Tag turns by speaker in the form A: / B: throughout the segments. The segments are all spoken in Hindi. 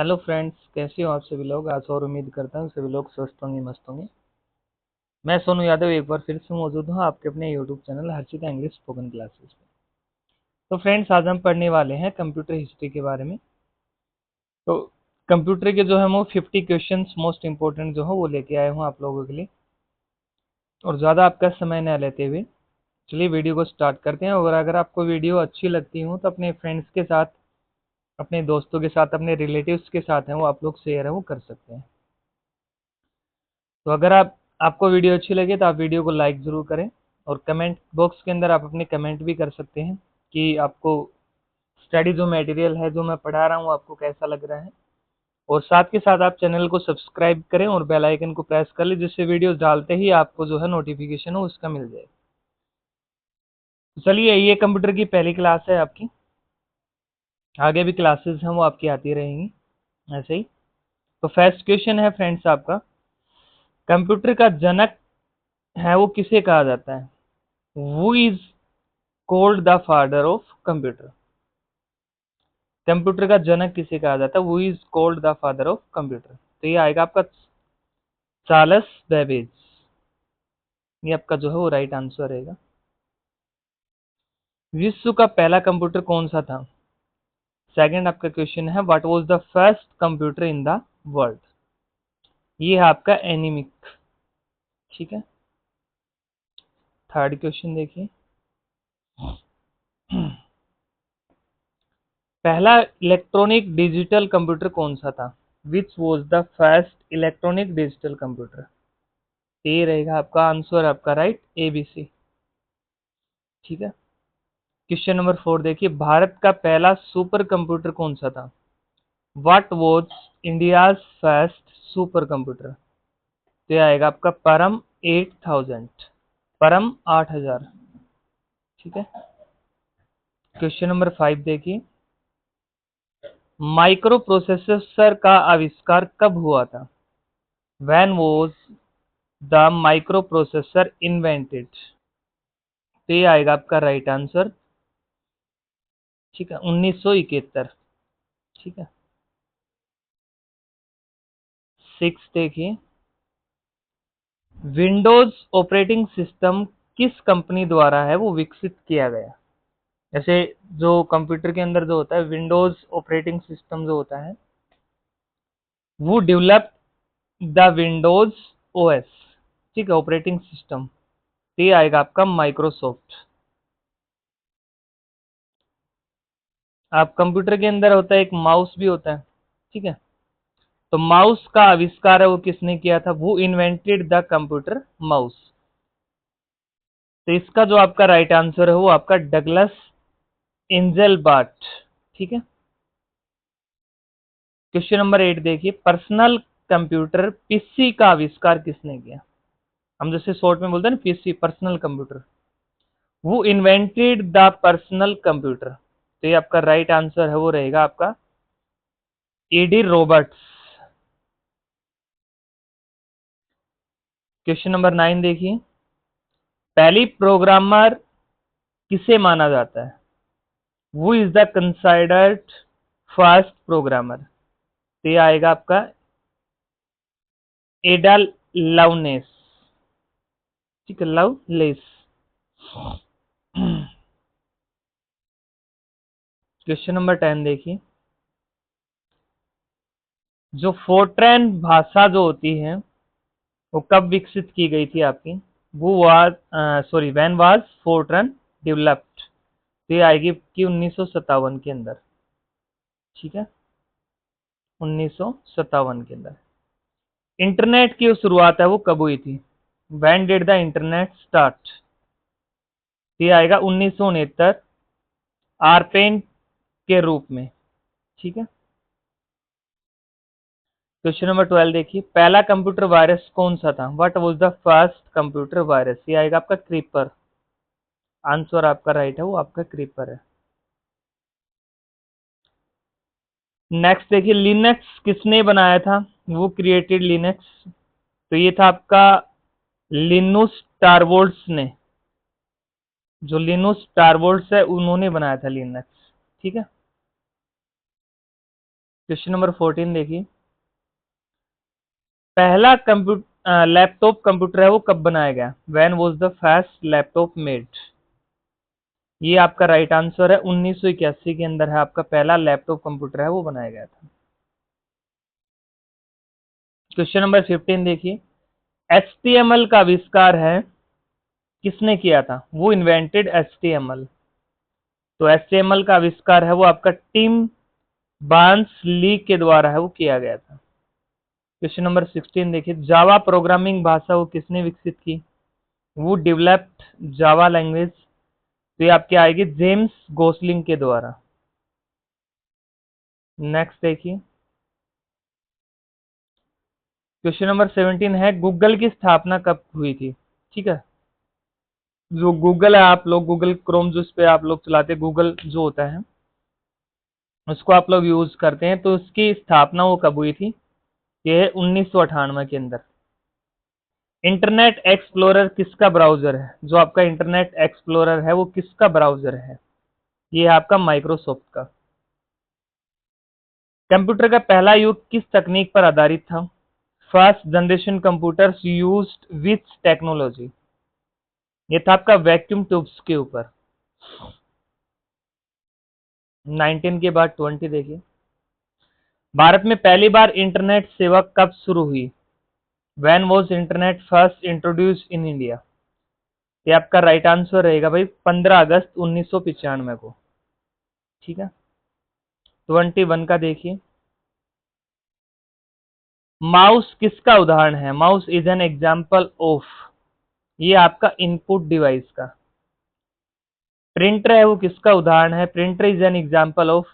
A: हेलो फ्रेंड्स, कैसे हो आप सभी लोग। आज और उम्मीद करता हूँ सभी लोग स्वस्थ होंगे, मस्त होंगे। मैं सोनू यादव एक बार फिर से मौजूद हूँ आपके अपने YouTube channel Harshita English spoken classes में। तो फ्रेंड्स, आज हम पढ़ने वाले हैं कंप्यूटर हिस्ट्री के बारे में। तो कंप्यूटर के जो है वो 50 क्वेश्चंस मोस्ट इंपॉर्टेंट जो है वो लेके आए हूँ आप लोगों के लिए। और ज़्यादा आपका समय न लेते हुए चलिए वीडियो को स्टार्ट करते हैं। और अगर आपको वीडियो अच्छी लगती हो तो अपने फ्रेंड्स के साथ, अपने दोस्तों के साथ, अपने रिलेटिव्स के साथ हैं वो आप लोग शेयर है वो कर सकते हैं। तो अगर आपको वीडियो अच्छी लगे तो आप वीडियो को लाइक ज़रूर करें। और कमेंट बॉक्स के अंदर आप अपने कमेंट भी कर सकते हैं कि आपको स्टडी जो मटेरियल है जो मैं पढ़ा रहा हूँ आपको कैसा लग रहा है। और साथ के साथ आप चैनल को सब्सक्राइब करें और बेल आइकन को प्रेस कर लें, जिससे वीडियोस डालते ही आपको जो है नोटिफिकेशन हो उसका मिल जाए। तो चलिए, ये कंप्यूटर की पहली क्लास है आपकी। आगे भी क्लासेस हैं वो आपकी आती रहेंगी ऐसे ही। तो फर्स्ट क्वेश्चन है फ्रेंड्स आपका, कंप्यूटर का जनक है वो किसे कहा जाता है। Who is called the father of computer. Computer का जनक किसे कहा जाता है, वो is called the father of computer. तो ये आएगा आपका चार्ल्स बेबेज। ये आपका जो है वो राइट आंसर रहेगा। विश्व का पहला कंप्यूटर कौन सा था। सेकंड आपका क्वेश्चन है, what was the first computer in the world. ये है आपका एनीमिक। ठीक है। थर्ड क्वेश्चन देखिए, पहला इलेक्ट्रॉनिक डिजिटल कंप्यूटर कौन सा था। Which was the first electronic digital computer. ये रहेगा आपका आंसर, आपका राइट ABC। ठीक है। क्वेश्चन नंबर 4 देखिए, भारत का पहला सुपर कंप्यूटर कौन सा था। What was India's first super computer. तो ये आएगा आपका परम 8000, परम 8000। ठीक है। क्वेश्चन नंबर 5 देखिए, माइक्रो प्रोसेसर का आविष्कार कब हुआ था। When was the micro processor invented. तो ये आएगा आपका राइट आंसर। ठीक है, 1971। ठीक है। 6 देखिए, विंडोज ऑपरेटिंग सिस्टम किस कंपनी द्वारा है वो विकसित किया गया। जैसे जो कंप्यूटर के अंदर जो होता है विंडोज ऑपरेटिंग सिस्टम जो होता है वो डेवलप द विंडोज OS। ठीक है, ऑपरेटिंग सिस्टम। तो ये आएगा आपका माइक्रोसॉफ्ट। आप कंप्यूटर के अंदर होता है एक माउस भी होता है। ठीक है। तो माउस का आविष्कार है वो किसने किया था, वो इन्वेंटेड द कंप्यूटर माउस। तो इसका जो आपका राइट आंसर है वो आपका डगलस एंजेलबार्ट। ठीक है। क्वेश्चन नंबर 8 देखिए, पर्सनल कंप्यूटर PC का आविष्कार किसने किया। हम जैसे शॉर्ट में बोलते हैं ना PC, पर्सनल कंप्यूटर। वो इन्वेंटेड द पर्सनल कंप्यूटर। तो ये आपका राइट आंसर है वो रहेगा आपका AD रॉबर्ट्स। क्वेश्चन नंबर 9 देखिए, पहली प्रोग्रामर किसे माना जाता है। वो is the considered first programmer. तो ये आएगा आपका एडा लवनेस। ठीक है, लवलेस। क्वेश्चन नंबर 10 देखिए, जो फोर्ट्रैन भाषा जो होती है वो कब विकसित की गई थी आपकी। वो was sorry when was Fortran developed. तो ये आएगी कि 1957 के अंदर। ठीक है, 1957 के अंदर। इंटरनेट की जो शुरुआत है वो कब हुई थी। When did the internet start. ये आएगा 1969 आरपेन के रूप में। ठीक है। क्वेश्चन नंबर 12 देखिए, पहला कंप्यूटर वायरस कौन सा था। What was the first computer virus. ये आएगा आपका क्रीपर। आंसर आपका राइट है वो आपका क्रीपर है। नेक्स्ट देखिए, लिनक्स किसने बनाया था। वो क्रिएटेड लिनक्स। तो ये था आपका लिनुस टारवोल्ड्स ने। जो लिनुस टारवोल्ड्स है उन्होंने बनाया था लिनक्स। ठीक है। क्वेश्चन नंबर 14 देखिए, पहला कंप्यूटर लैपटॉप कंप्यूटर है वो कब बनाया गया? When was the first laptop made? ये आपका राइट आंसर है, 1981 के अंदर है आपका पहला लैपटॉप कंप्यूटर है वो बनाया गया था। क्वेश्चन नंबर 15 देखिए, HTML का आविष्कार है किसने किया था? वो इन्वेंटेड HTML। तो HTML का आविष्कार है वो आपका टिम बार्न्स ली के द्वारा है वो किया गया था। क्वेश्चन नंबर 16 देखिए, जावा प्रोग्रामिंग भाषा वो किसने विकसित की? वो डेवलप्ड जावा लैंग्वेज। तो ये आपके आएगी जेम्स गोसलिंग के द्वारा। नेक्स्ट देखिए, क्वेश्चन नंबर 17 है, गूगल की स्थापना कब हुई थी? ठीक है, जो गूगल है, आप लोग गूगल क्रोम जो इस पे आप लोग चलाते हैं, गूगल जो होता है उसको आप लोग यूज करते हैं, तो उसकी स्थापना वो कब हुई थी? ये है 1998 के अंदर। इंटरनेट एक्सप्लोरर किसका ब्राउजर है? जो आपका इंटरनेट एक्सप्लोरर है वो किसका ब्राउजर है? ये है आपका माइक्रोसॉफ्ट का। कंप्यूटर का पहला युग किस तकनीक पर आधारित था? फर्स्ट जनरेशन कंप्यूटर्स यूज्ड विच टेक्नोलॉजी? ये था आपका वैक्यूम ट्यूब्स के ऊपर। 19 के बाद 20 देखिए, भारत में पहली बार इंटरनेट सेवा कब शुरू हुई? When was internet first introduced in India? ये आपका राइट आंसर रहेगा भाई 15 अगस्त 1995 को। ठीक है, 21 का देखिए, माउस किसका उदाहरण है? Mouse is an example of? ये आपका इनपुट डिवाइस का। प्रिंटर है वो किसका उदाहरण है? Printer is an example of?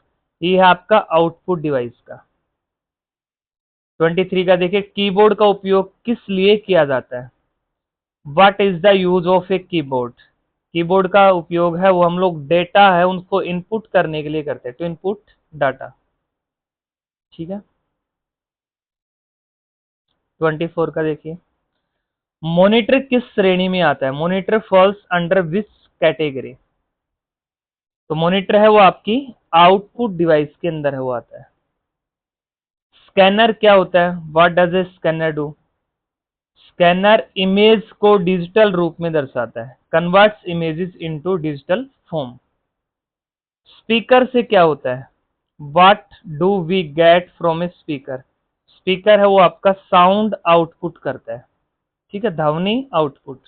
A: ये है आपका आउटपुट डिवाइस का। 23 का देखिए, कीबोर्ड का उपयोग किस लिए किया जाता है? What is the use of a keyboard? Keyboard का उपयोग है वो हम लोग डेटा है उनको इनपुट करने के लिए करते हैं, टू इनपुट डाटा। ठीक है, 24 का देखिए, मॉनिटर किस श्रेणी में आता है? Monitor falls under which category? तो मॉनिटर है वो आपकी आउटपुट डिवाइस के अंदर है वो आता है। स्कैनर क्या होता है? What does a scanner do? Scanner image को डिजिटल रूप में दर्शाता है, converts images into digital form. Speaker से क्या होता है? What do we get from a speaker? Speaker है वो आपका साउंड आउटपुट करता है। ठीक है, ध्वनि आउटपुट।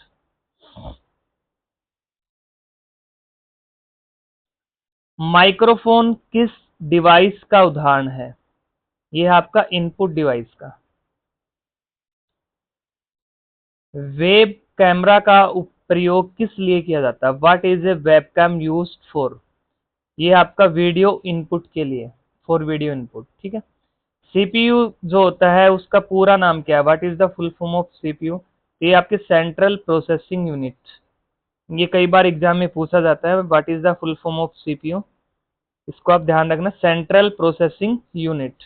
A: माइक्रोफोन किस डिवाइस का उदाहरण है? यह है आपका इनपुट डिवाइस का। वेब कैमरा का प्रयोग किस लिए किया जाता है? What is A webcam used for? ये आपका वीडियो इनपुट के लिए, फॉर वीडियो इनपुट। ठीक है, सीपीयू जो होता है उसका पूरा नाम क्या है? What is the full form of CPU? ये आपके सेंट्रल प्रोसेसिंग यूनिट। ये कई बार एग्जाम में पूछा जाता है, what is the full form of CPU? इसको आप ध्यान रखना, central processing unit.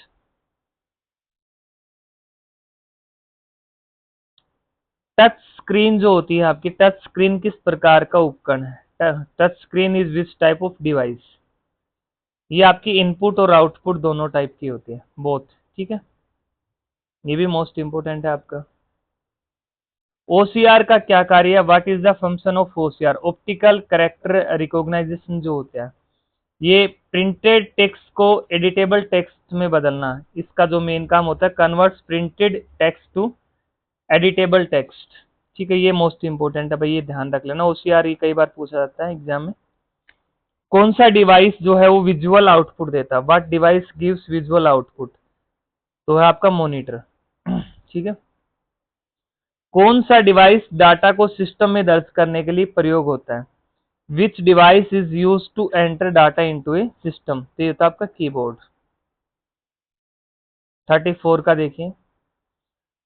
A: Touch screen जो होती है आपकी, टच स्क्रीन किस प्रकार का उपकरण है? Touch screen is which type of device? ये आपकी इनपुट और आउटपुट दोनों टाइप की होती है, बोथ। ठीक है, ये भी मोस्ट इंपोर्टेंट है आपका। ओसीआर का क्या कार्य है? What is the function of OCR? Optical character recognition जो होता है, ये प्रिंटेड टेक्स्ट को एडिटेबल टेक्स्ट में बदलना, इसका जो मेन काम होता है, converts printed text to editable text. ठीक है, ये मोस्ट इंपोर्टेंट है भाई, ये ध्यान रख लेना, ओसीआर ये कई बार पूछा जाता है एग्जाम में। कौन सा डिवाइस जो है वो विजुअल आउटपुट देता है? What device gives visual output? तो है आपका मॉनिटर। ठीक है, कौन सा डिवाइस डाटा को सिस्टम में दर्ज करने के लिए प्रयोग होता है? Which device is use to enter data into a system? तो ये था आपका कीबोर्ड। 34 का देखिए,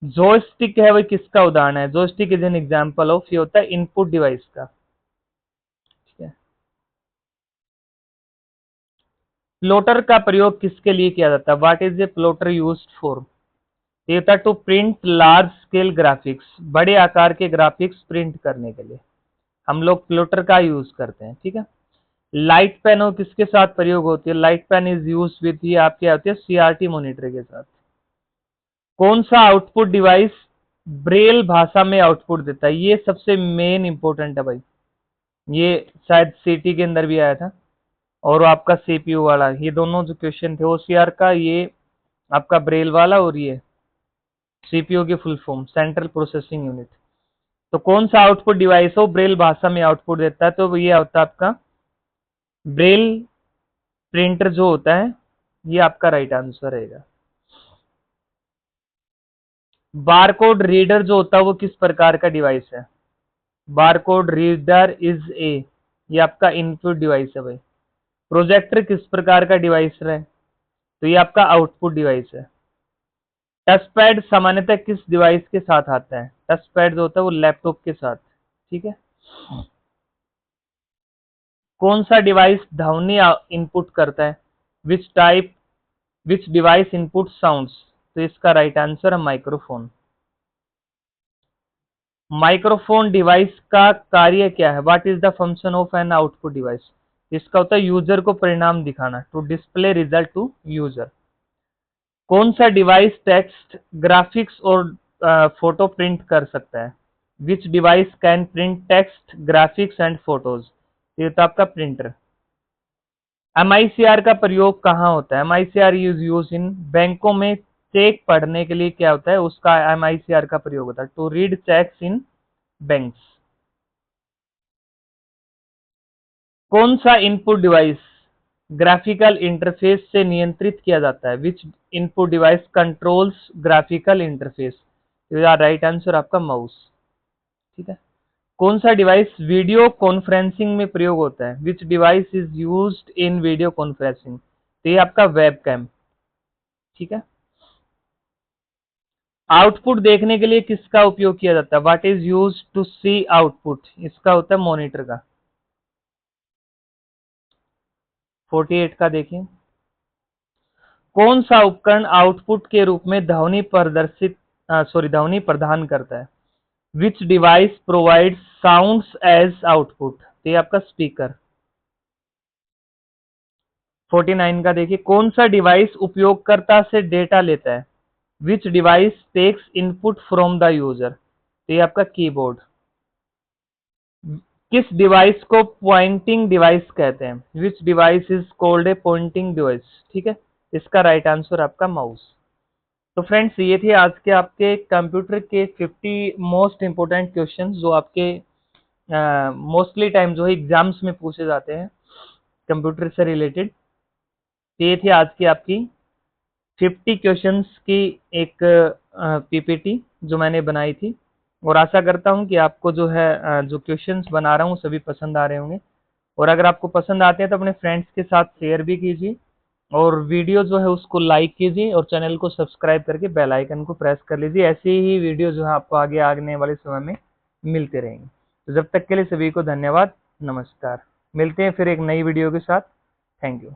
A: जॉयस्टिक है वह किसका उदाहरण है? Joystick is an example of? ये होता है इनपुट डिवाइस का। ठीक है, प्लॉटर का प्रयोग किसके लिए किया जाता है? What is a plotter used for? ये था to print large scale graphics, बड़े आकार के ग्राफिक्स प्रिंट करने के लिए हम लोग प्लॉटर का यूज करते हैं। ठीक है, लाइट पेन हो किसके साथ प्रयोग होती है? Light pen is use with, ये आपके आती है सीआरटी मॉनिटर के साथ। कौन सा आउटपुट डिवाइस ब्रेल भाषा में आउटपुट देता है? ये सबसे मेन इंपॉर्टेंट है भाई, ये शायद सीटी के अंदर भी आया था, और आपका सीपीयू वाला, ये दोनों जो क्वेश्चन थे ओसीआर का, ये आपका ब्रेल वाला और ये सीपीयू की full form central processing unit. तो कौन सा आउटपुट डिवाइस हो ब्रेल भाषा में आउटपुट देता है? तो ये होता है आपका ब्रेल प्रिंटर जो होता है, ये आपका राइट आंसर रहेगा। बारकोड रीडर जो होता है वो किस प्रकार का डिवाइस है? बारकोड रीडर इज ए, ये आपका इनपुट डिवाइस है भाई। प्रोजेक्टर किस प्रकार का डिवाइस है? तो ये आपका आउटपुट डिवाइस है। टच पैड सामान्यतः किस डिवाइस के साथ आता है? टच पैड जो होता है वो लैपटॉप के साथ, ठीक है। कौन सा डिवाइस ध्वनि इनपुट करता है? Which device input sounds? तो इसका राइट आंसर है माइक्रोफोन। माइक्रोफोन डिवाइस का कार्य क्या है? What is the function of an output device? इसका होता है यूजर को परिणाम दिखाना, to display result to user. कौन सा डिवाइस टेक्स्ट, ग्राफिक्स और फोटो प्रिंट कर सकता है? Which device can print text, graphics and photos? ये तो आपका प्रिंटर। एमआईसीआर का प्रयोग कहाँ होता है? एमआईसीआर इज यूज इन, बैंकों में चेक पढ़ने के लिए क्या होता है उसका एमआईसीआर का प्रयोग होता है, to read cheques in banks. कौन सा इनपुट डिवाइस ग्राफिकल इंटरफेस से नियंत्रित किया जाता है? Which input device controls graphical interface? Right answer आपका माउस, ठीक है। कौन सा डिवाइस वीडियो कॉन्फ्रेंसिंग में प्रयोग होता है? Which device is used in video conferencing? तो ये आपका वेबकैम, ठीक है। आउटपुट देखने के लिए किसका उपयोग किया जाता है? What is use to see output? इसका होता है मॉनिटर का। 48 का देखिए, कौन सा उपकरण आउटपुट के रूप में ध्वनि प्रदान करता है? Which device provides sounds as output? ये आपका स्पीकर। 49 का देखिए, कौन सा डिवाइस उपयोगकर्ता से डेटा लेता है? Which device takes input from the user? ये आपका कीबोर्ड। किस डिवाइस को पॉइंटिंग डिवाइस कहते हैं? विच device is called a pointing device? ठीक है, इसका राइट आंसर आपका माउस। तो फ्रेंड्स ये थे आज के आपके कंप्यूटर के 50 मोस्ट इंपोर्टेंट क्वेश्चन जो आपके मोस्टली टाइम जो है एग्जाम्स में पूछे जाते हैं कंप्यूटर से रिलेटेड। ये थी आज की आपकी 50 क्वेश्चंस की एक पीपीटी जो मैंने बनाई थी, और आशा करता हूं कि आपको जो है जो क्वेश्चंस बना रहा हूं सभी पसंद आ रहे होंगे। और अगर आपको पसंद आते हैं तो अपने फ्रेंड्स के साथ शेयर भी कीजिए, और वीडियो जो है उसको लाइक कीजिए, और चैनल को सब्सक्राइब करके बेल आइकन को प्रेस कर लीजिए। ऐसे ही वीडियो जो है आपको आगे आने वाले समय में मिलते रहेंगे। तो जब तक के लिए सभी को धन्यवाद, नमस्कार। मिलते हैं फिर एक नई वीडियो के साथ। Thank you.